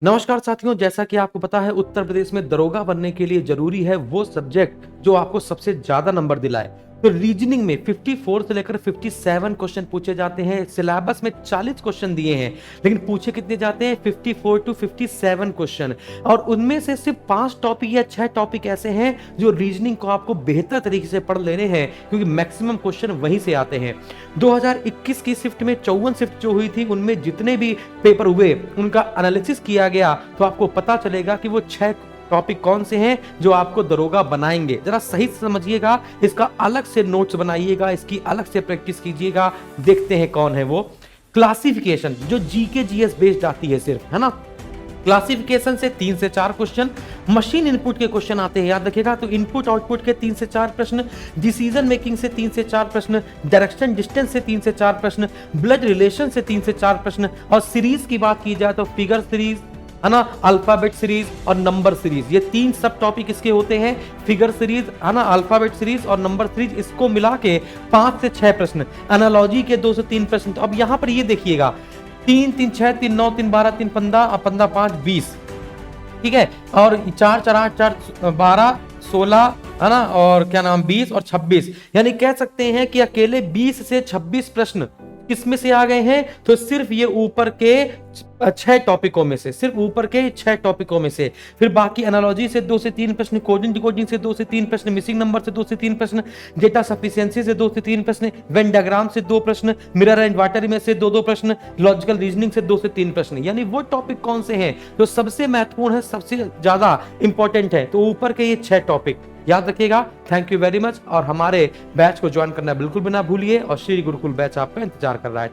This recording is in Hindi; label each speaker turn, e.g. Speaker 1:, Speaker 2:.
Speaker 1: नमस्कार साथियों, जैसा कि आपको पता है उत्तर प्रदेश में दरोगा बनने के लिए जरूरी है वो सब्जेक्ट जो आपको सबसे ज्यादा नंबर दिलाए। तो रीजनिंग में 54 से लेकर 57 क्वेश्चन पूछे जाते हैं। सिलेबस में 40 क्वेश्चन दिए हैं, लेकिन पूछे कितने जाते हैं 54 टू 57 क्वेश्चन। और उनमें से सिर्फ 5 टॉपिक या 6 टॉपिक ऐसे हैं जो रीजनिंग को आपको बेहतर तरीके से पढ़ लेने हैं, क्योंकि मैक्सिमम क्वेश्चन वहीं से आते हैं। 2021 की शिफ्ट में 54 शिफ्ट जो हुई थी, उनमें जितने भी पेपर हुए उनका एनालिसिस किया गया, तो आपको पता चलेगा कि वो 6 टॉपिक कौन से हैं जो आपको दरोगा बनाएंगे। जरा सही से समझिएगा, इसका अलग से नोट्स बनाइएगा, इसकी अलग से प्रैक्टिस कीजिएगा। देखते हैं कौन है वो। क्लासिफिकेशन जो जीके जीएस बेस्ड आती है सिर्फ, है ना। क्लासिफिकेशन से 3 से 4 क्वेश्चन, मशीन इनपुट के क्वेश्चन आते हैं, याद रखिएगा। तो इनपुट आउटपुट के 3 से 4 प्रश्न, डिसीजन मेकिंग से 3 से 4 प्रश्न, डायरेक्शन डिस्टेंस से 3 से 4 प्रश्न, ब्लड रिलेशन से 3 से 4 प्रश्न। और सीरीज की बात की जाए तो फिगर सीरीज, है ना, अल्फाबेट सीरीज और नंबर सीरीज, ये 3 सब टॉपिक इसके होते हैं। फिगर सीरीज, है ना, अल्फाबेट सीरीज और नंबर सीरीज, इसको मिला के 5 से 6 प्रश्न। एनालॉजी के 2 से 3 प्रश्न। तो अब यहां पर ये देखिएगा, 3 3 6 3 9 3 12 3 15 और 15 5 20, ठीक है। और 4 4 8 4 12 16, है ना, और क्या नाम 20 और 26, यानी कह सकते हैं कि अकेले 20 से 26 प्रश्न किसमें से आ गए हैं। तो सिर्फ ये ऊपर के 6 टॉपिकों में से, सिर्फ ऊपर के 6 टॉपिकों में से। फिर बाकी एनालॉजी से 2 से 3 प्रश्न, कोडिंग डिकोडिंग से 2 से 3 प्रश्न, मिसिंग नंबर से 2 से 3 प्रश्न, डेटा सफिशिएंसी से 2 से 3 प्रश्न, वेन डायग्राम से 2 प्रश्न, मिरर एंड वाटर में से 2 प्रश्न, लॉजिकल रीजनिंग से 2 से 3 प्रश्न। यानी वो टॉपिक कौन से हैं जो सबसे महत्वपूर्ण है, सबसे ज्यादा इंपॉर्टेंट है, तो ऊपर के ये 6 टॉपिक याद रखिएगा। Thank you very much. और हमारे बैच को ज्वाइन करना बिल्कुल भी ना भूलिए, और श्री गुरुकुल बैच आपका इंतजार कर रहा है।